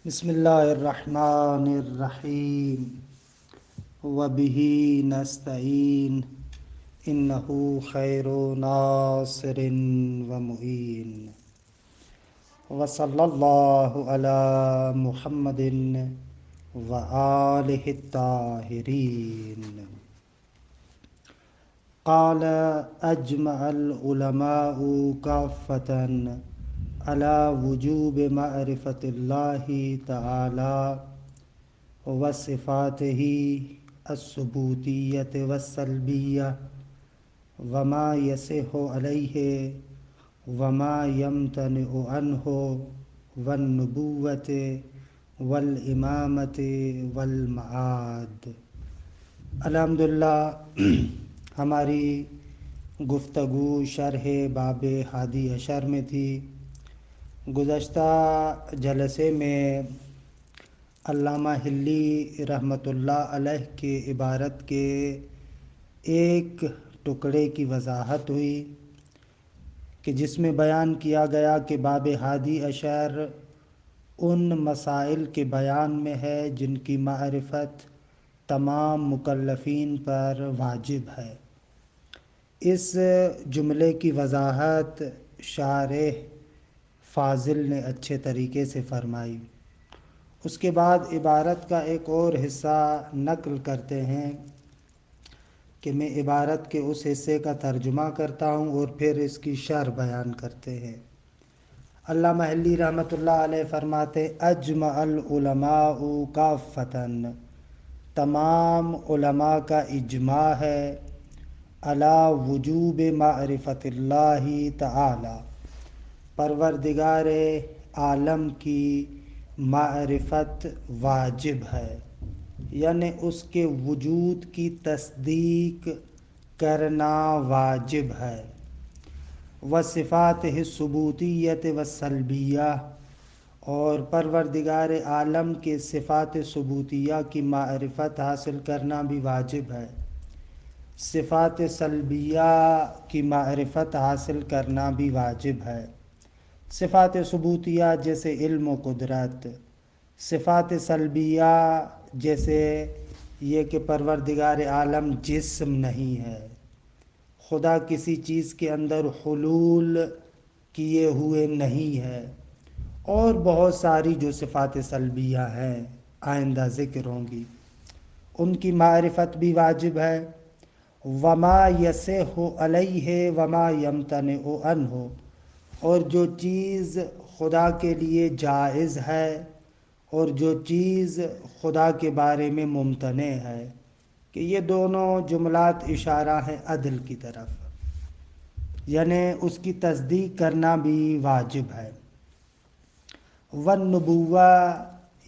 بسم اللہ الرحمن الرحیم وبہ نستعین انہ خیر ناصر ومعین وصلی اللہ علی محمد وآلہ الطاہرین۔ قال اجمع العلماء کافۃ على وجوب معرفة الله تعالى وصفاته الثبوتية والسلبية وما يصح عليه وما يمتنع عنه والنبوة والإمامة والمعاد۔ الحمدللہ ہماری گفتگو شرح باب ہادی عشر میں تھی۔ گزشتہ جلسے میں علامہ حلی رحمۃ اللہ علیہ کے عبارت کے ایک ٹکڑے کی وضاحت ہوئی کہ جس میں بیان کیا گیا کہ باب ہادی عشر ان مسائل کے بیان میں ہے جن کی معرفت تمام مکلفین پر واجب ہے۔ اس جملے کی وضاحت شارح فاضل نے اچھے طریقے سے فرمائی۔ اس کے بعد عبارت کا ایک اور حصہ نقل کرتے ہیں کہ میں عبارت کے اس حصے کا ترجمہ کرتا ہوں اور پھر اس کی شرح بیان کرتے ہیں۔ علامہ حلی رحمۃ اللہ علیہ فرماتے اجمع العلماء کافۃ، تمام علماء کا اجماع ہے علی وجوب معرفت اللہ تعالی، پروردگار عالم کی معرفت واجب ہے، یعنی اس کے وجود کی تصدیق کرنا واجب ہے۔ وصفاتہ الثبوتیۃ والسلبیہ، اور پروردگار عالم کے صفات ثبوتیہ کی معرفت حاصل کرنا بھی واجب ہے، صفات سلبیہ کی معرفت حاصل کرنا بھی واجب ہے۔ صفات ثبوتیہ جیسے علم و قدرت، صفات سلبیہ جیسے یہ کہ پروردگار عالم جسم نہیں ہے، خدا کسی چیز کے اندر حلول کیے ہوئے نہیں ہے، اور بہت ساری جو صفات سلبیہ ہیں آئندہ ذکر ہوں گی، ان کی معرفت بھی واجب ہے۔ وما یصح علیہ وما یمتنع عنہ، اور جو چیز خدا کے لیے جائز ہے اور جو چیز خدا کے بارے میں ممتنع ہے، کہ یہ دونوں جملات اشارہ ہیں عدل کی طرف، یعنی اس کی تصدیق کرنا بھی واجب ہے۔ والنبوہ،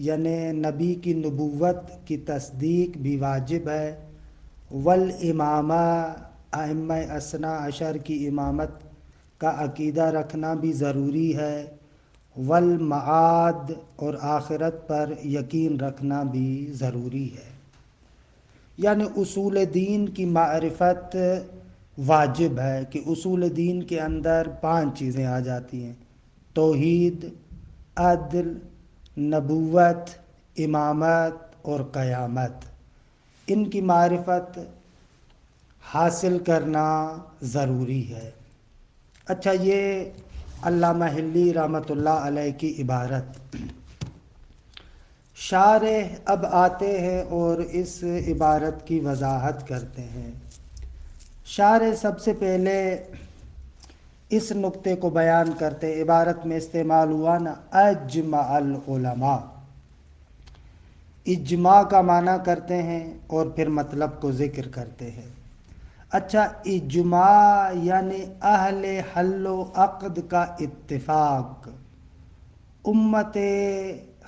یعنی نبی کی نبوت کی تصدیق بھی واجب ہے۔ والامامہ، ائمہ اثنا عشر کی امامت کا عقیدہ رکھنا بھی ضروری ہے۔ والمعاد، اور آخرت پر یقین رکھنا بھی ضروری ہے، یعنی اصول دین کی معرفت واجب ہے کہ اصول دین کے اندر 5 چیزیں آ جاتی ہیں: توحید، عدل، نبوت، امامت اور قیامت۔ ان کی معرفت حاصل کرنا ضروری ہے۔ اچھا، یہ علامہ حلی رحمۃ اللہ علیہ کی عبارت۔ شارح اب آتے ہیں اور اس عبارت کی وضاحت کرتے ہیں۔ شارح سب سے پہلے اس نقطے کو بیان کرتے، عبارت میں استعمال ہوا نا اجمع العلماء، اجماع کا معنی کرتے ہیں اور پھر مطلب کو ذکر کرتے ہیں۔ اچھا، اجماع یعنی اہل حل و عقد کا اتفاق، امت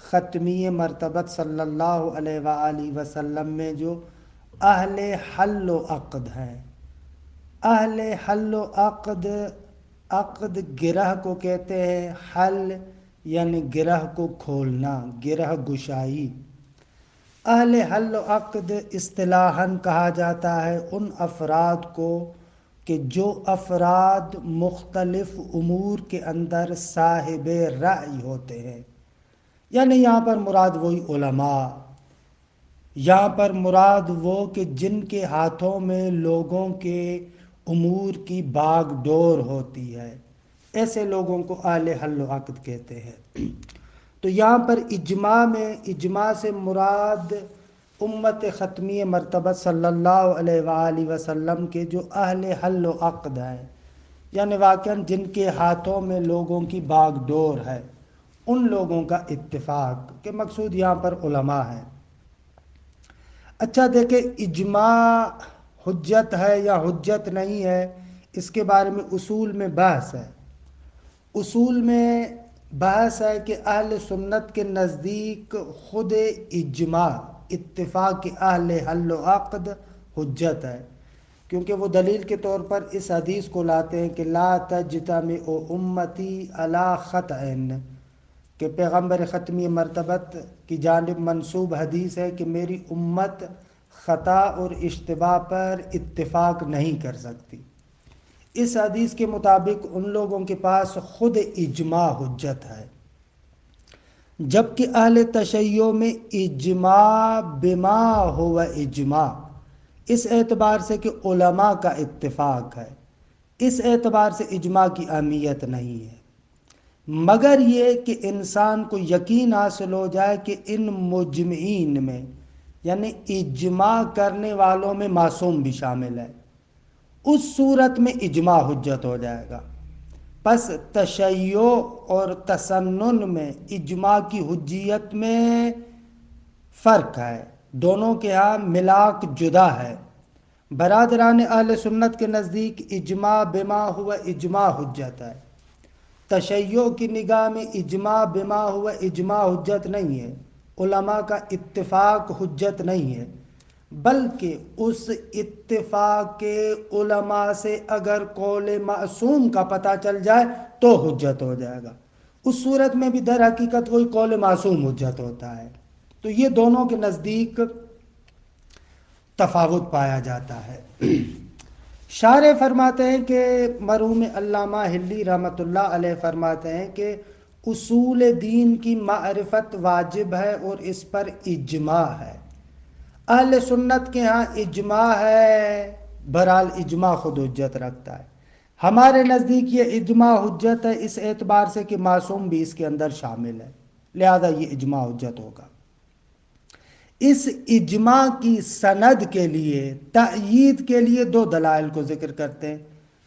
ختمی مرتبت صلی اللہ علیہ وآلہ وسلم میں جو اہل حل و عقد ہیں، اہل حل و عقد، عقد گرہ کو کہتے ہیں، حل یعنی گرہ کو کھولنا، گرہ گشائی۔ اہل حل و عقد اصطلاحاً کہا جاتا ہے ان افراد کو کہ جو افراد مختلف امور کے اندر صاحب رأی ہوتے ہیں، یعنی یہاں پر مراد وہی علماء، یہاں پر مراد وہ کہ جن کے ہاتھوں میں لوگوں کے امور کی باغ ڈور ہوتی ہے، ایسے لوگوں کو اہل حل و عقد کہتے ہیں۔ تو یہاں پر اجماع سے مراد امت ختمی مرتبہ صلی اللہ علیہ وآلہ وسلم کے جو اہل حل و عقد ہیں، یعنی واقعاً جن کے ہاتھوں میں لوگوں کی باغ ڈور ہے، ان لوگوں کا اتفاق کہ مقصود یہاں پر علماء ہیں۔ اچھا دیکھیں، اجماع حجت ہے یا حجت نہیں ہے، اس کے بارے میں اصول میں بحث ہے۔ اصول میں بحث ہے کہ اہل سنت کے نزدیک خود اجماع، اتفاق اہل حل و عقد حجت ہے، کیونکہ وہ دلیل کے طور پر اس حدیث کو لاتے ہیں کہ لا تجتمع امتی علی خطأ، کہ پیغمبر ختمی مرتبت کی جانب منسوب حدیث ہے کہ میری امت خطا اور اشتباہ پر اتفاق نہیں کر سکتی۔ اس حدیث کے مطابق ان لوگوں کے پاس خود اجماع حجت ہے، جبکہ اہل تشیع میں اجماع بما ہو اجماع، اس اعتبار سے کہ علماء کا اتفاق ہے، اس اعتبار سے اجماع کی اہمیت نہیں ہے، مگر یہ کہ انسان کو یقین حاصل ہو جائے کہ ان مجمعین میں، یعنی اجماع کرنے والوں میں معصوم بھی شامل ہے، اس صورت میں اجماع حجت ہو جائے گا۔ پس تشیع اور تسنن میں اجماع کی حجیت میں فرق ہے، دونوں کے ہاں ملاک جدا ہے۔ برادران اہل سنت کے نزدیک اجماع بما ہوا اجماع حجت ہے، تشیع کی نگاہ میں اجماع بما ہوا اجماع حجت نہیں ہے، علماء کا اتفاق حجت نہیں ہے، بلکہ اس اتفاق کے علماء سے اگر قول معصوم کا پتہ چل جائے تو حجت ہو جائے گا، اس صورت میں بھی در حقیقت وہی قول معصوم حجت ہوتا ہے۔ تو یہ دونوں کے نزدیک تفاوت پایا جاتا ہے۔ شارح فرماتے ہیں کہ مرحوم علامہ حلی رحمۃ اللہ علیہ فرماتے ہیں کہ اصول دین کی معرفت واجب ہے اور اس پر اجماع ہے۔ اہل سنت کے ہاں اجماع ہے، بہرحال اجماع خود حجت رکھتا ہے۔ ہمارے نزدیک یہ اجماع حجت ہے اس اعتبار سے کہ معصوم بھی اس کے اندر شامل ہے، لہذا یہ اجماع حجت ہوگا۔ اس اجماع کی سند کے لیے، تأیید کے لیے دو دلائل کو ذکر کرتے ہیں،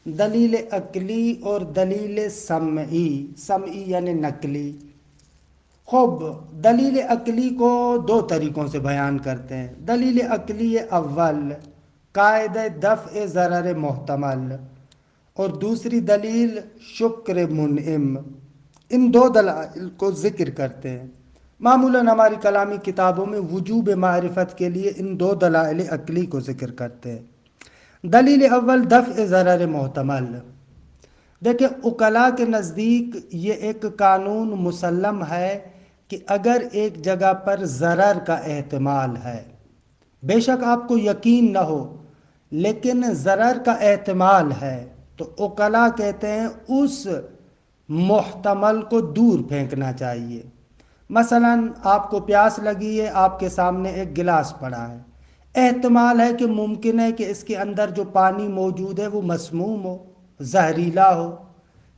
دلیل عقلی اور دلیل سمعی، سمعی یعنی نقلی۔ خوب، دلیل عقلی کو دو طریقوں سے بیان کرتے ہیں۔ دلیل عقلی اول قاعدہ دفع ضرر محتمل، اور دوسری دلیل شکر منعم۔ ان دو دلائل کو ذکر کرتے ہیں۔ معمولاً ہماری کلامی کتابوں میں وجوب معرفت کے لیے ان دو دلائل عقلی کو ذکر کرتے ہیں۔ دلیل اول دفع ضرر محتمل۔ دیکھیں، عقلاء کے نزدیک یہ ایک قانون مسلم ہے کہ اگر ایک جگہ پر ضرر کا احتمال ہے، بے شک آپ کو یقین نہ ہو لیکن ضرر کا احتمال ہے، تو عقلاء کہتے ہیں اس محتمل کو دور پھینکنا چاہیے۔ مثلا آپ کو پیاس لگی ہے، آپ کے سامنے ایک گلاس پڑا ہے، احتمال ہے کہ ممکن ہے کہ اس کے اندر جو پانی موجود ہے وہ مسموم ہو، زہریلا ہو،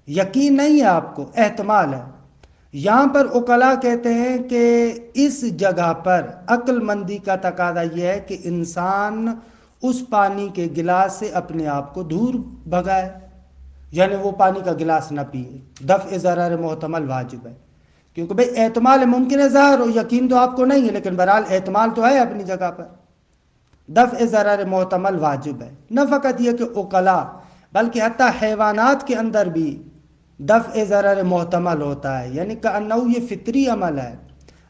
یقین نہیں ہے آپ کو، احتمال ہے۔ یہاں پر عقلاء کہتے ہیں کہ اس جگہ پر عقل مندی کا تقاضا یہ ہے کہ انسان اس پانی کے گلاس سے اپنے آپ کو دور بھگائے، یعنی وہ پانی کا گلاس نہ پیے۔ دفع ضرر محتمل واجب ہے، کیونکہ بھئی احتمال ہے، ممکن ہے ظاہر ہو، یقین تو آپ کو نہیں ہے، لیکن بہرحال احتمال تو ہے اپنی جگہ پر۔ دفع ضرر محتمل واجب ہے۔ نہ فقط یہ کہ عقلاء، بلکہ حتیٰ حیوانات کے اندر بھی دفع ضرر محتمل ہوتا ہے، یعنی کأنہ یہ فطری عمل ہے۔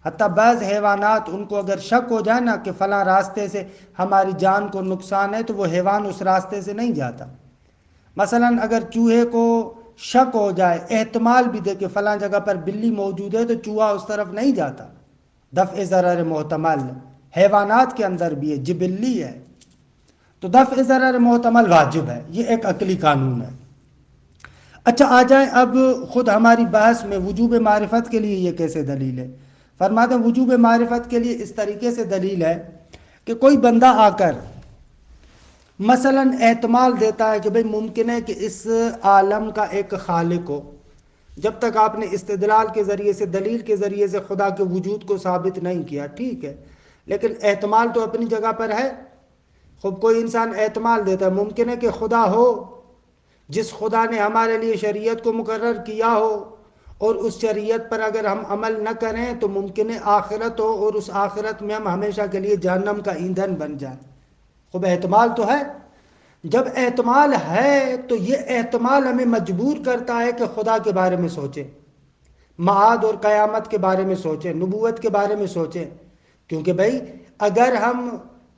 حتیٰ بعض حیوانات، ان کو اگر شک ہو جائے نا کہ فلاں راستے سے ہماری جان کو نقصان ہے، تو وہ حیوان اس راستے سے نہیں جاتا۔ مثلا اگر چوہے کو شک ہو جائے، احتمال بھی دے کہ فلاں جگہ پر بلی موجود ہے، تو چوہا اس طرف نہیں جاتا۔ دفع ضرر محتمل حیوانات کے اندر بھی ہے، جبلی ہے، تو دفع ضرر محتمل واجب ہے، یہ ایک عقلی قانون ہے۔ اچھا، آ جائیں اب خود ہماری بحث میں، وجوب معرفت کے لیے یہ کیسے دلیل ہے؟ فرماتے ہیں وجوب معرفت کے لیے اس طریقے سے دلیل ہے کہ کوئی بندہ آ کر مثلا احتمال دیتا ہے کہ بھئی ممکن ہے کہ اس عالم کا ایک خالق ہو، جب تک آپ نے استدلال کے ذریعے سے، دلیل کے ذریعے سے خدا کے وجود کو ثابت نہیں کیا، ٹھیک ہے، لیکن احتمال تو اپنی جگہ پر ہے۔ خود کوئی انسان احتمال دیتا ہے ممکن ہے کہ خدا ہو، جس خدا نے ہمارے لیے شریعت کو مقرر کیا ہو، اور اس شریعت پر اگر ہم عمل نہ کریں تو ممکن ہے آخرت ہو، اور اس آخرت میں ہم ہمیشہ کے لیے جہنم کا ایندھن بن جائیں۔ خوب احتمال تو ہے۔ جب احتمال ہے تو یہ احتمال ہمیں مجبور کرتا ہے کہ خدا کے بارے میں سوچیں، معاد اور قیامت کے بارے میں سوچیں، نبوت کے بارے میں سوچیں، کیونکہ بھائی اگر ہم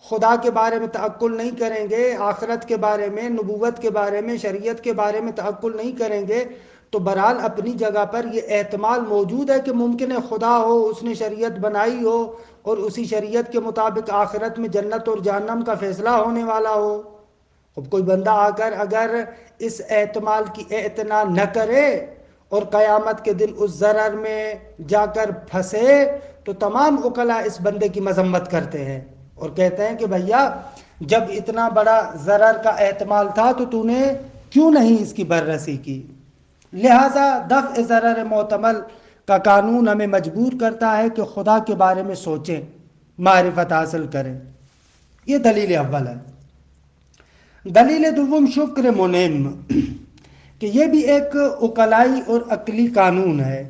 خدا کے بارے میں تعقل نہیں کریں گے، آخرت کے بارے میں، نبوت کے بارے میں، شریعت کے بارے میں تعقل نہیں کریں گے، تو بہرحال اپنی جگہ پر یہ احتمال موجود ہے کہ ممکن ہے خدا ہو، اس نے شریعت بنائی ہو، اور اسی شریعت کے مطابق آخرت میں جنت اور جہنم کا فیصلہ ہونے والا ہو۔ اب کوئی بندہ آ کر اگر اس احتمال کی اعتنا نہ کرے اور قیامت کے دن اس ضرر میں جا کر پھنسے، تو تمام عقلاء اس بندے کی مذمت کرتے ہیں اور کہتے ہیں کہ بھیا جب اتنا بڑا ضرر کا احتمال تھا تو نے کیوں نہیں اس کی بررسی کی؟ لہذا دفع ضرر محتمل کا قانون ہمیں مجبور کرتا ہے کہ خدا کے بارے میں سوچیں، معرفت حاصل کریں۔ یہ دلیل اول ہے۔ دلیل دوم شکر منعم، کہ یہ بھی ایک عقلائی اور عقلی قانون ہے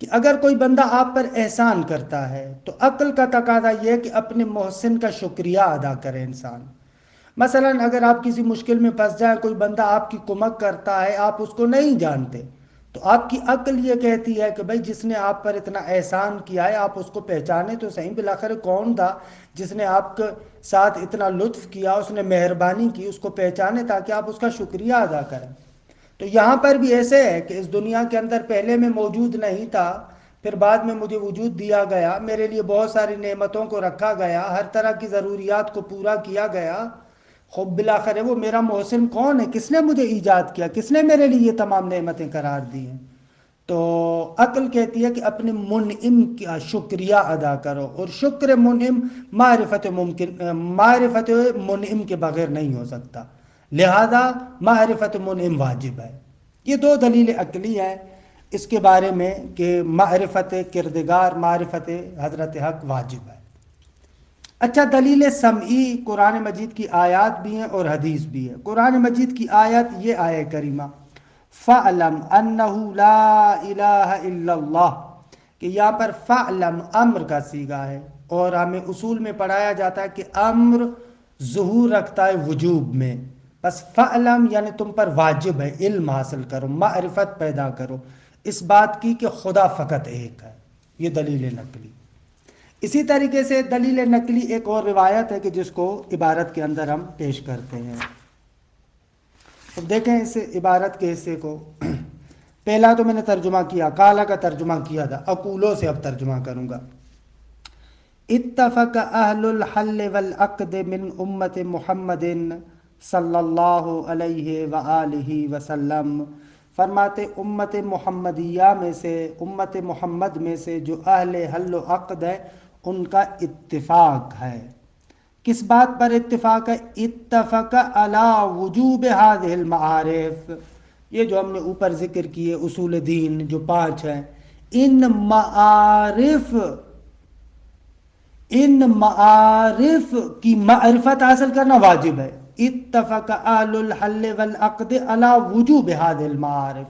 کہ اگر کوئی بندہ آپ پر احسان کرتا ہے تو عقل کا تقاضا یہ ہے کہ اپنے محسن کا شکریہ ادا کرے انسان۔ مثلا اگر آپ کسی مشکل میں پھنس جائیں، کوئی بندہ آپ کی کمک کرتا ہے، آپ اس کو نہیں جانتے، تو آپ کی عقل یہ کہتی ہے کہ بھائی جس نے آپ پر اتنا احسان کیا ہے آپ اس کو پہچانے تو صحیح، بالآخر کون تھا جس نے آپ کے ساتھ اتنا لطف کیا، اس نے مہربانی کی، اس کو پہچانے تاکہ آپ اس کا شکریہ ادا کریں۔ تو یہاں پر بھی ایسے ہے کہ اس دنیا کے اندر پہلے میں موجود نہیں تھا، پھر بعد میں مجھے وجود دیا گیا، میرے لیے بہت ساری نعمتوں کو رکھا گیا، ہر طرح کی ضروریات کو پورا کیا گیا۔ خب بالآخر وہ میرا محسن کون ہے؟ کس نے مجھے ایجاد کیا؟ کس نے میرے لیے یہ تمام نعمتیں قرار دی ہیں؟ تو عقل کہتی ہے کہ اپنے منعم کا شکریہ ادا کرو، اور شکر منعم معرفت منعم کے بغیر نہیں ہو سکتا، لہذا معرفت منعم واجب ہے۔ یہ دو دلیل عقلی ہیں اس کے بارے میں کہ معرفت کردگار، معرفت حضرت حق واجب ہے۔ اچھا، دلیل سمعی قرآن مجید کی آیات بھی ہیں اور حدیث بھی ہے۔ قرآن مجید کی آیت یہ آیہ کریمہ فَعْلَمْ أَنَّهُ لَا إِلَهَ إِلَّا اللَّهُ، کہ یہاں پر فَعْلَمْ امر کا صیغہ ہے، اور ہمیں اصول میں پڑھایا جاتا ہے کہ امر ظہور رکھتا ہے وجوب میں، بس فَعْلَمْ یعنی تم پر واجب ہے، علم حاصل کرو، معرفت پیدا کرو اس بات کی کہ خدا فقط ایک ہے۔ یہ دلیل نقلی۔ اسی طریقے سے دلیل نقلی ایک اور روایت ہے کہ جس کو عبارت کے اندر ہم پیش کرتے ہیں۔ اب دیکھیں اس عبارت کے حصے کو۔ پہلا تو میں نے ترجمہ کیا، کالا کا ترجمہ کیا تھا، اقولوں سے اب ترجمہ کروں گا۔ اتفق اہل الحل والعقد من امت محمد صلی اللہ علیہ وآلہ وسلم، فرماتے امت محمدیہ میں سے، امت محمد میں سے جو اہل حل و عقد ہے ان کا اتفاق ہے۔ کس بات پر اتفاق ہے؟ اتفق علی وجوب هذه المعارف، یہ جو ہم نے اوپر ذکر کیے اصول دین جو 5 ہیں، ان معارف کی معرفت حاصل کرنا واجب ہے۔ اتفق اہل الحل والعقد علی وجوب هذه المعارف،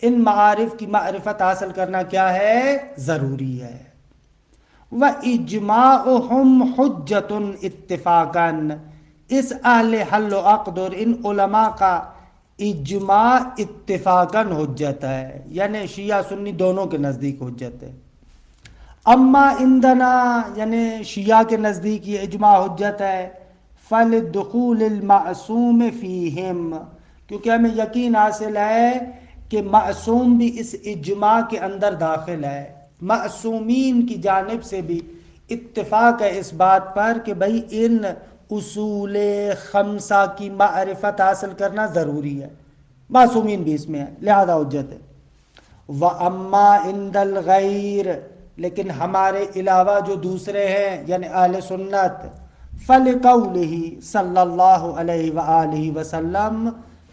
ان معارف کی معرفت حاصل کرنا کیا ہے؟ ضروری ہے۔ وَإِجْمَاعُهُمْ حُجَّةٌ اتفاقاً، اس اہل حل و عقد اور ان علماء کا اجماع اتفاقاً حجت ہے، یعنی شیعہ سنی دونوں کے نزدیک حجت ہے۔ اما عندنا یعنی شیعہ کے نزدیک یہ اجماع حجت ہے، فَلِدُخُولِ الْمَعْصُومِ فِيهِمْ، کیونکہ ہمیں یقین حاصل ہے کہ معصوم بھی اس اجماع کے اندر داخل ہے۔ معصومین کی جانب سے بھی اتفاق ہے اس بات پر کہ بھئی ان اصول 5 کی معرفت حاصل کرنا ضروری ہے، معصومین بھی اس میں ہے، لہذا حجت ہے۔ وَأَمَّا عِنْدَ الْغَيْرِ، لیکن ہمارے علاوہ جو دوسرے ہیں یعنی اہل سنت فلقولہ صلی اللہ علیہ وآلہ وسلم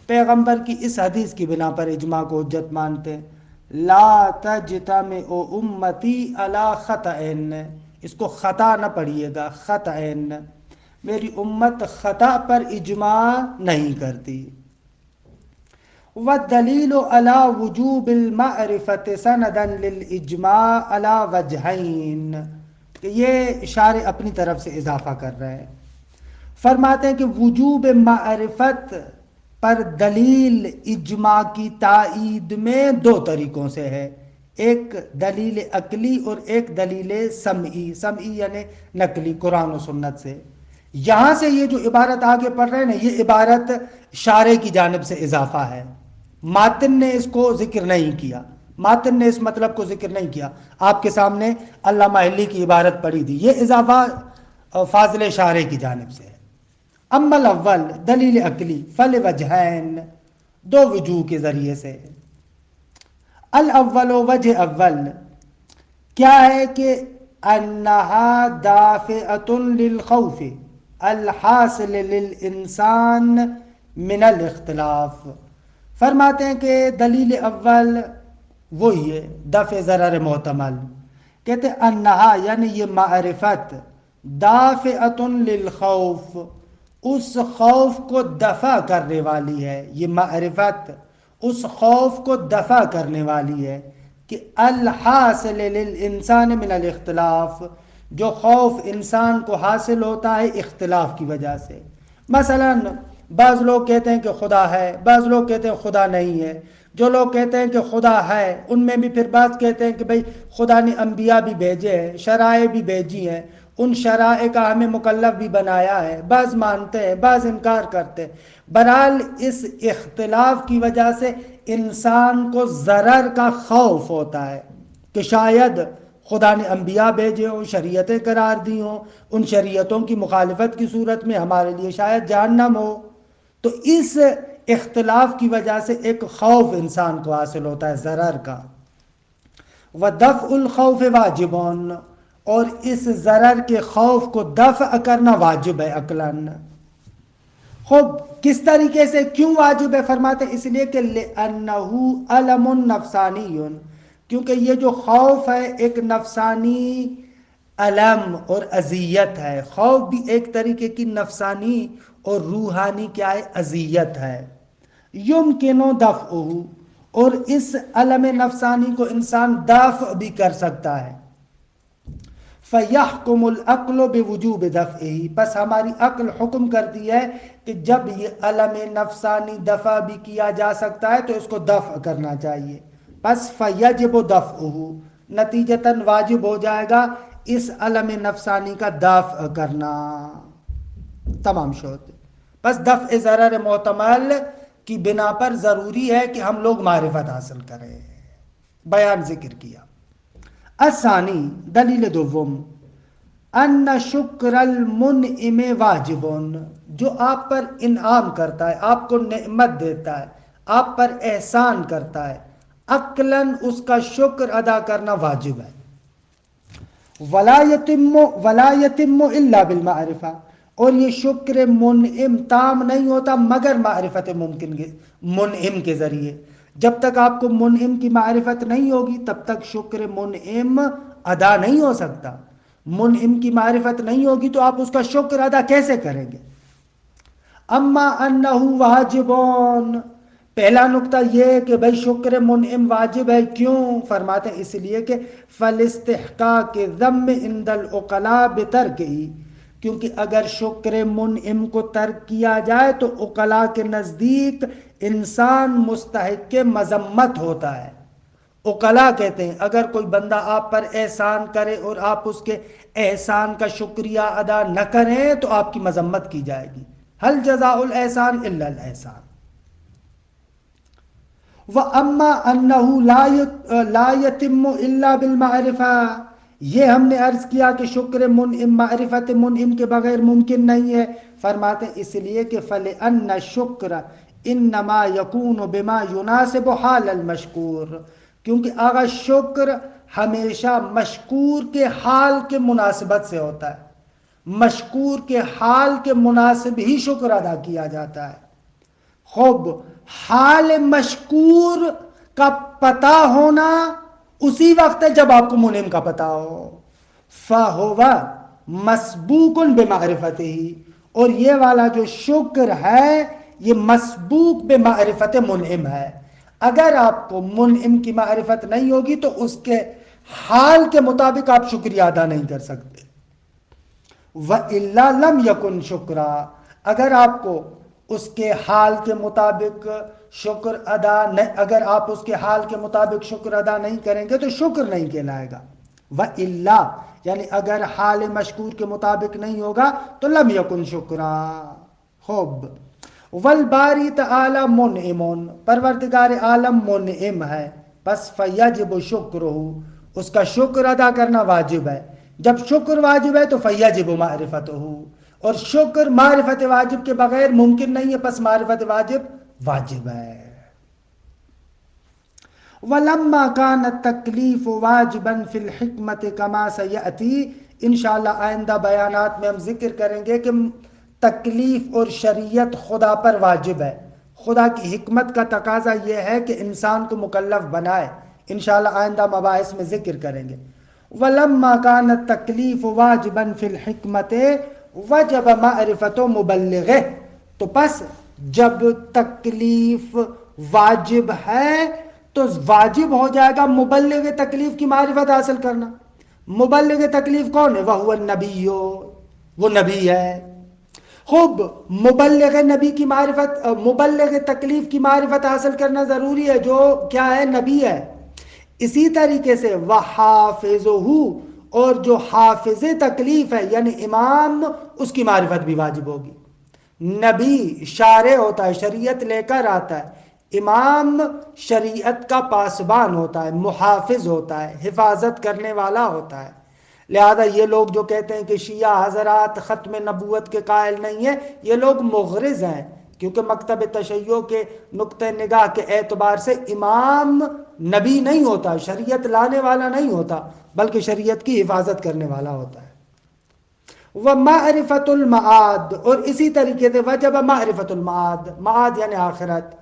پیغمبر کی اس حدیث کی بنا پر اجماع کو حجت مانتے ہیں. لا تجتمع امتی علی خطئن، اس کو خطا نہ پڑھیے گا، خطئن، میری امت خطا پر اجماع نہیں کرتی. والدلیل علی وجوب المعرفۃ سندا للاجماع علی وجہین، کہ یہ شارح اپنی طرف سے اضافہ کر رہے ہیں. فرماتے ہیں کہ وجوب معرفت پر دلیل اجماع کی تائید میں دو طریقوں سے ہے، ایک دلیل عقلی اور ایک دلیل سمعی. سمعی یعنی نقلی، قرآن و سنت سے. یہاں سے یہ جو عبارت آگے پڑھ رہے ہیں نا، یہ عبارت شارح کی جانب سے اضافہ ہے، ماتن نے اس کو ذکر نہیں کیا، ماتن نے اس مطلب کو ذکر نہیں کیا. آپ کے سامنے علامہ حلی کی عبارت پڑھی تھی، یہ اضافہ فاضل شارح کی جانب سے ہے. اما الاول دلیل عقلی فلوجہین، دو وجوہ کے ذریعے سے. الاول وجہ اول کیا ہے کہ انہا دافعۃ للخوف الحاصل للانسان من الاختلاف. فرماتے ہیں کہ دلیل اول وہی ہے دفع ضرر محتمل. کہتے ہیں انہا یعنی یہ معرفت دافعۃ للخوف، اس خوف کو دفع کرنے والی ہے. یہ معرفت اس خوف کو دفع کرنے والی ہے کہ الحاصل للانسان من الاختلاف، جو خوف انسان کو حاصل ہوتا ہے اختلاف کی وجہ سے. مثلا بعض لوگ کہتے ہیں کہ خدا ہے، بعض لوگ کہتے ہیں خدا نہیں ہے. جو لوگ کہتے ہیں کہ خدا ہے ان میں بھی پھر بعض کہتے ہیں کہ بھئی خدا نے انبیاء بھی بھیجے ہیں، شرائع بھی بھیجی ہیں، ان شرائع کا ہمیں مکلف بھی بنایا ہے. بعض مانتے ہیں، بعض انکار کرتے ہیں. بہرحال اس اختلاف کی وجہ سے انسان کو ضرر کا خوف ہوتا ہے کہ شاید خدا نے انبیاء بھیجے ہوں، شریعتیں قرار دی ہوں، ان شریعتوں کی مخالفت کی صورت میں ہمارے لیے شاید جہنم ہو. تو اس اختلاف کی وجہ سے ایک خوف انسان کو حاصل ہوتا ہے ضرر کا. وَدَفْعُ الْخَوْفِ وَاجِبٌ، اور اس ضرر کے خوف کو دفع کرنا واجب ہے عقلاً. خوب کس طریقے سے، کیوں واجب ہے؟ فرماتے ہیں اس لیے کہ لِأَنَّهُ أَلَمٌ نَفْسَانِيٌّ، کیونکہ یہ جو خوف ہے ایک نفسانی الم اور اذیت ہے. خوف بھی ایک طریقے کی نفسانی اور روحانی کیا ہے، اذیت ہے. یمکن دفعہ، اور اس الم نفسانی کو انسان دفع بھی کر سکتا ہے. فَيَحْكُمُ الْعَقْلُ بِوُجُوبِ دَفْعِهِ، پس ہماری عقل حکم کرتی ہے کہ جب یہ الم نفسانی دفع بھی کیا جا سکتا ہے تو اس کو دفع کرنا چاہیے. پس فَيَجِبُ دَفْعُهُ، نتیجتاً واجب ہو جائے گا اس الم نفسانی کا دفع کرنا. تمام شد. پس دفع ضرر محتمل کی بنا پر ضروری ہے کہ ہم لوگ معرفت حاصل کریں. بیان ذکر کیا. الثانی دلیل دوم ان شکر المنعم واجب، جو آپ پر انعام کرتا ہے، آپ کو نعمت دیتا ہے، آپ پر احسان کرتا ہے، عقلاً اس کا شکر ادا کرنا واجب ہے. ولا یتم الا بالمعرفہ، اور یہ شکر منعم تام نہیں ہوتا مگر معرفت منعم کے ذریعے. جب تک آپ کو منعم کی معرفت نہیں ہوگی تب تک شکر منعم ادا نہیں ہو سکتا. منعم کی معرفت نہیں ہوگی تو آپ اس کا شکر ادا کیسے کریں گے؟ اما انہ واجبون، پہلا نقطہ یہ کہ بھائی شکر منعم واجب ہے. کیوں؟ فرماتے ہیں اس لیے کہ فالاستحقاق ذم عند العقلاء بترکہ، کیونکہ اگر شکر منعم کو ترک کیا جائے تو عقلاء کے نزدیک انسان مستحق مذمت ہوتا ہے. عقلاء کہتے ہیں اگر کوئی بندہ آپ پر احسان کرے اور آپ اس کے احسان کا شکریہ ادا نہ کریں تو آپ کی مذمت کی جائے گی. هل جزاء الاحسان الا الاحسان. وَأَمَّا أَنَّهُ لَا يَتِمُّ إِلَّا بِالْمَعْرِفَةِ، یہ ہم نے عرض کیا کہ شکر منعم معرفت منعم کے بغیر ممکن نہیں ہے. فرماتے ہیں اس لیے کہ فَلِأَنَّ الشُّكْرَ إِنَّمَا يَكُونُ بِمَا يُنَاسِبُ حَالَ الْمَشْكُورِ، کیونکہ اگر شکر ہمیشہ مشکور کے حال کے مناسبت سے ہوتا ہے، مشکور کے حال کے مناسب ہی شکر ادا کیا جاتا ہے۔ خوب حال مشکور کا پتہ ہونا اسی وقت ہے جب آپ کو منعم کا پتہ ہو۔ فَهُوَ مَسْبُوقٌ بِمَعْرِفَتِهِ، اور یہ والا جو شکر ہے یہ مسبوق بمعرفت منعم ہے۔ اگر آپ کو منعم کی معرفت نہیں ہوگی تو اس کے حال کے مطابق آپ شکریہ ادا نہیں کر سکتے۔ وَإِلَّا لَمْ يَكُنْ شُكْرًا، اگر آپ کو اس کے حال کے مطابق شکر ادا نہیں، اگر آپ اس کے حال کے مطابق شکر ادا نہیں کریں گے تو شکر نہیں کہلائے گا۔ وَإِلَّا یعنی اگر حال مشکور کے مطابق نہیں ہوگا تو لم یکن شکرا۔ خوب والباری تعالی منعم، پروردگار عالم منعم ہے، پس فیجب شکرہ، اس کا شکر ادا کرنا واجب ہے۔ جب شکر واجب ہے تو فیجب معرفتہ، اور شکر معرفت واجب کے بغیر ممکن نہیں ہے، پس معرفت واجب واجب ہے۔ وَلَمَّا كَانَ التَّكْلِيفُ وَاجِبًا فِي الْحِكْمَةِ كَمَا سَيَأْتِي، انشاءاللہ آئندہ بیانات میں ہم ذکر کریں گے کہ تکلیف اور شریعت خدا پر واجب ہے۔ خدا کی حکمت کا تقاضا یہ ہے کہ انسان کو مکلف بنائے، انشاءاللہ آئندہ مباحث میں ذکر کریں گے۔ وَلَمَّا كَانَ التَّكْلِيفُ وَاجِبًا فِي الْحِكْمَةِ وَجَبَ مَعْرِفَةُ مُبَلِّغِهِ، تو پس جب تکلیف واجب ہے تو واجب ہو جائے گا مبلغ تکلیف کی معرفت حاصل کرنا۔ مبلغ تکلیف کون ہے؟ وَهُوَ النَّبِيُّ، وہ نبی ہے۔ خوب مبلغ نبی کی معرفت، مبلغ تکلیف کی معرفت حاصل کرنا ضروری ہے، جو کیا ہے؟ نبی ہے۔ اسی طریقے سے وَحَافِظُهُ، اور جو حافظ تکلیف ہے یعنی امام، اس کی معرفت بھی واجب ہوگی۔ نبی شارع ہوتا ہے، شریعت لے کر آتا ہے، امام شریعت کا پاسبان ہوتا ہے، محافظ ہوتا ہے، حفاظت کرنے والا ہوتا ہے۔ لہذا یہ لوگ جو کہتے ہیں کہ شیعہ حضرات ختم نبوت کے قائل نہیں ہیں، یہ لوگ مغرض ہیں، کیونکہ مکتب تشیع کے نقطہ نگاہ کے اعتبار سے امام نبی نہیں ہوتا، شریعت لانے والا نہیں ہوتا، بلکہ شریعت کی حفاظت کرنے والا ہوتا ہے۔ وَمَعْرِفَةُ الْمَعَاد، اور اسی طریقے سے وجب معرفت المعاد، معاد یعنی آخرت،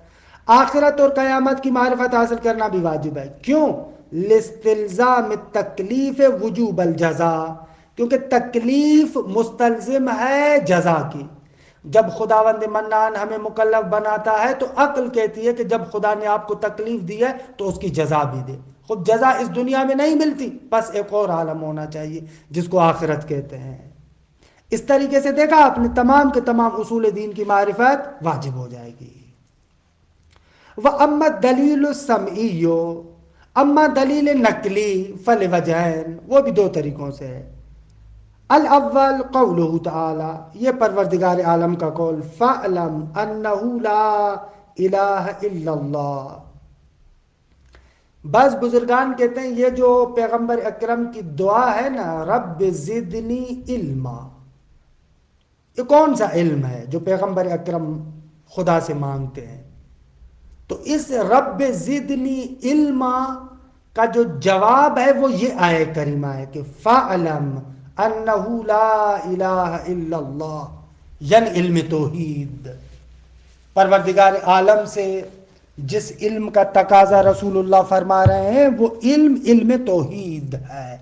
آخرت اور قیامت کی معرفت حاصل کرنا بھی واجب ہے۔ کیوں؟ لاستلزام التکلیف وجوب الجزاء، کیونکہ تکلیف مستلزم ہے جزا کی۔ جب خداوند منان ہمیں مکلف بناتا ہے تو عقل کہتی ہے کہ جب خدا نے آپ کو تکلیف دی ہے تو اس کی جزا بھی دے۔ خود جزا اس دنیا میں نہیں ملتی، بس ایک اور عالم ہونا چاہیے جس کو آخرت کہتے ہیں۔ اس طریقے سے دیکھا آپ نے تمام کے تمام اصول دین کی معرفت واجب ہو جائے گی۔ وَأَمَّا الدَّلِيلُ السَّمْعِيُّ، اما دلیل نقلی فلوجہین، وہ بھی دو طریقوں سے ہے۔ الاول قولہ تعالی، یہ پروردگار عالم کا قول، فَاعْلَمْ أَنَّهُ لَا إِلَٰهَ إِلَّا اللَّهُ۔ بعض بزرگان کہتے ہیں یہ جو پیغمبر اکرم کی دعا ہے نا، رب زدنی علما، یہ کون سا علم ہے جو پیغمبر اکرم خدا سے مانگتے ہیں؟ تو اس رب زدنی علما کا جو جواب ہے وہ یہ آیہ کریمہ ہے کہ فَاعْلَمْ أَنَّهُ لَا إِلَٰهَ إِلَّا اللَّهُ، یعنی علم توحید۔ پروردگار عالم سے جس علم کا تقاضا رسول اللہ فرما رہے ہیں وہ علم توحید ہے،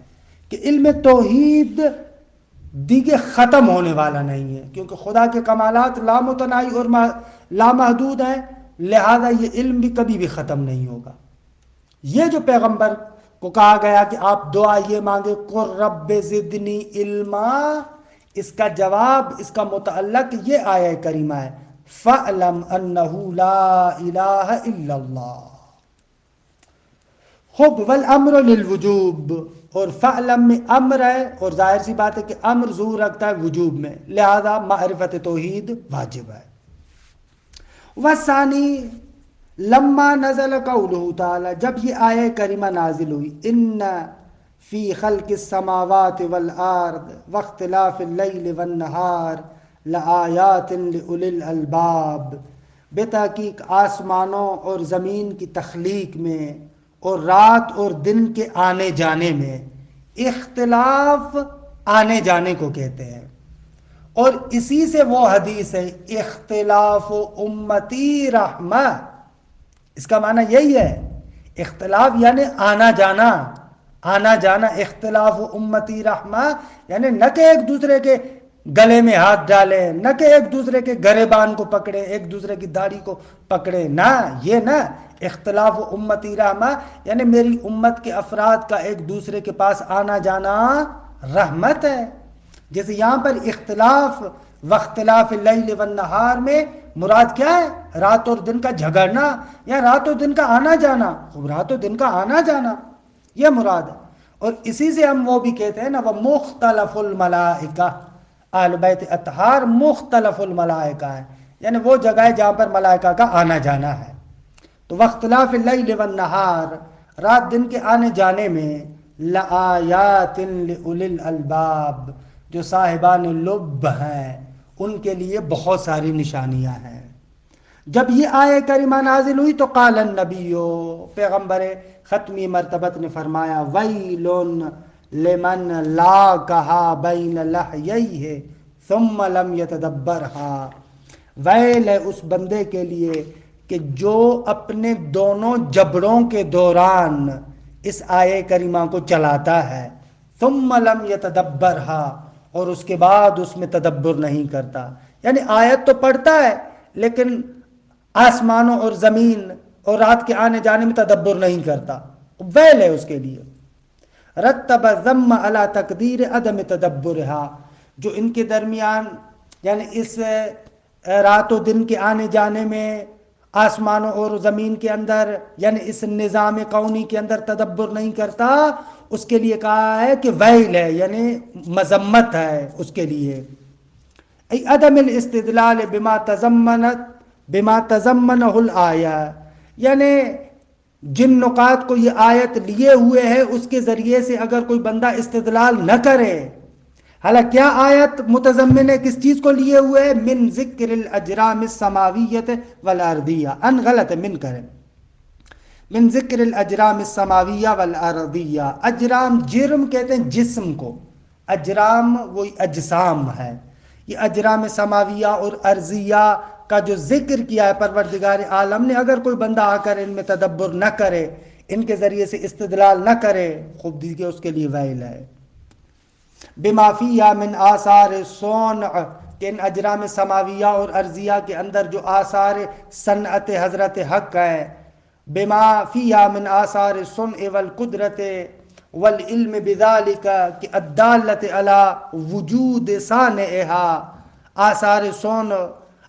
کہ علم توحید دیگے ختم ہونے والا نہیں ہے، کیونکہ خدا کے کمالات لامتناہی اور لامحدود ہیں، لہذا یہ علم بھی کبھی بھی ختم نہیں ہوگا۔ یہ جو پیغمبر کو کہا گیا کہ آپ دعا یہ مانگے قُل رب زدنی علما، اس کا جواب، اس کا متعلق یہ آیہ کریمہ ہے فَاعْلَمْ أَنَّهُ لَا إِلَٰهَ إِلَّا اللَّهُ۔ خب والامر للوجوب، اور فعلم میں امر ہے، اور ظاہر سی بات ہے کہ امر ظہور رکھتا ہے وجوب میں، لہذا معرفت توحید واجب ہے۔ والثانی لما نزل قولہ تعالی، جب یہ آیہ کریمہ نازل ہوئی، ان فی خلق السماوات والارض واختلاف اللیل والنہار لآیات لأولی الالباب، بے تحقیق آسمانوں اور زمین کی تخلیق میں اور رات اور دن کے آنے جانے میں اختلاف آنے جانے کو کہتے ہیں، اور اسی سے وہ حدیث ہے اختلاف امتی رحمہ، اس کا معنی یہی ہے، اختلاف یعنی آنا جانا، آنا جانا، اختلاف امتی رحمہ یعنی نہ کہ ایک دوسرے کے گلے میں ہاتھ ڈالیں، نہ کہ ایک دوسرے کے گریبان کو پکڑے، ایک دوسرے کی داڑھی کو پکڑے، نہ یہ نہ، اختلاف امتی رحمہ یعنی میری امت کے افراد کا ایک دوسرے کے پاس آنا جانا رحمت ہے۔ جیسے یہاں پر اختلاف واختلاف اللیل والنہار میں مراد کیا ہے؟ رات اور دن کا جھگڑنا یا رات اور دن کا آنا جانا، رات اور دن کا آنا جانا یہ مراد ہے۔ اور اسی سے ہم وہ بھی کہتے ہیں نا وہ مختلف الملائکہ، اہل بیت اطہار مختلف الملائکہ ہے، یعنی وہ جگہ ہے جہاں پر ملائکہ کا آنا جانا ہے۔ تو واختلاف اللیل والنہار، رات دن کے آنے جانے میں، لآیات لأولی الالباب، جو صاحبان لب ہیں ان کے لیے بہت ساری نشانیاں ہیں۔ جب یہ آیہ کریمہ نازل ہوئی تو قال النبی، پیغمبر ختمی مرتبت نے فرمایا ویل لمن لا کہا بین لحییہ ثم لم یتدبرہا، ویل ہے اس بندے کے لیے کہ جو اپنے دونوں جبڑوں کے دوران اس آیہ کریمہ کو چلاتا ہے، ثم لم یتدبرہا، اور اس کے بعد اس میں تدبر نہیں کرتا، یعنی آیت تو پڑھتا ہے لیکن آسمانوں اور زمین اور رات کے آنے جانے میں تدبر نہیں کرتا، ویل ہے اس کے لیے۔ رتب ذم علی تقدیر عدم تدبرہا، جو ان کے درمیان یعنی اس رات و دن کے آنے جانے میں، آسمانوں اور زمین کے اندر یعنی اس نظام کونی کے اندر تدبر نہیں کرتا، اس کے لیے کہا ہے کہ ویل ہے، یعنی مذمت ہے اس کے لیے۔ ای عدم الاستدلال بما تضمنہ الآیہ، یعنی جن نکات کو یہ آیت لیے ہوئے ہے اس کے ذریعے سے اگر کوئی بندہ استدلال نہ کرے، حالانکہ کیا آیت متضمن ہے کس چیز کو لیے ہوئے ہے؟ من ذکر الاجرام السماویت والارضیہ، ان غلط ہے، من کرے، من ذکر الاجرام السماویہ والارضیہ، اجرام جرم کہتے ہیں جسم کو، اجرام وہی اجسام ہے، یہ اجرام سماویہ اور ارضیہ کا جو ذکر کیا ہے پروردگار عالم نے، اگر کوئی بندہ آ کر ان میں تدبر نہ کرے، ان کے ذریعے سے استدلال نہ کرے، خوب دیکھیے اس کے لیے ویل ہے۔ بما فیہا من آثار صنع، کہ ان اجرام سماویہ اور ارضیہ کے اندر جو آثار صنعت حضرت حق ہے، بما فیہا من آثار الصنع والقدرت والعلم بذالک، کہ الدالت علی وجود صانعہا، آثار صنع،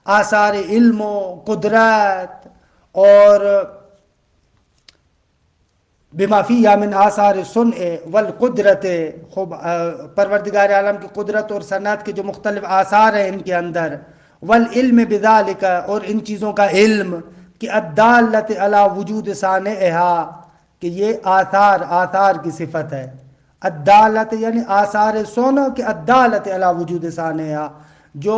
آثار علم و قدرت، اور بما فیہا من آثار الصنع والقدرت، خوب پروردگار عالم کی قدرت اور صنعت کے جو مختلف آثار ہیں ان کے اندر، والعلم بذالک، اور ان چیزوں کا علم، کہ الدالت علی وجود صانعہا، کہ یہ آثار کی صفت ہے، الدالت یعنی آثار صنع، کہ الدالت علی وجود صانعہا، جو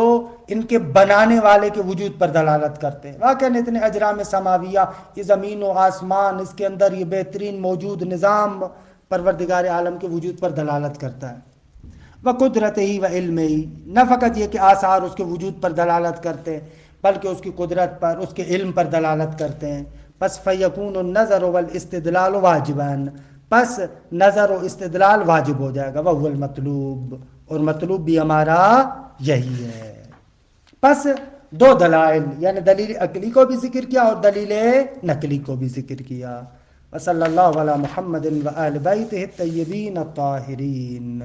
ان کے بنانے والے کے وجود پر دلالت کرتے ہیں۔ واقعاً اتنے اجرام سماویہ، یہ زمین و آسمان، اس کے اندر یہ بہترین موجود نظام پروردگار عالم کے وجود پر دلالت کرتا ہے۔ وقدرتہ وعلمہ، نہ فقط یہ کہ آثار اس کے وجود پر دلالت کرتے ہیں بلکہ اس کی قدرت پر، اس کے علم پر دلالت کرتے ہیں۔ پس فیکون النظر والاستدلال واجبان، پس نظر و استدلال واجب ہو جائے گا، وہو المطلوب، اور مطلوب بھی ہمارا یہی ہے۔ پس دو دلائل، یعنی دلیل عقلی کو بھی ذکر کیا اور دلیل نقلی کو بھی ذکر کیا۔ وصلی اللہ علی محمد و آل بیتہ الطیبین الطاہرین۔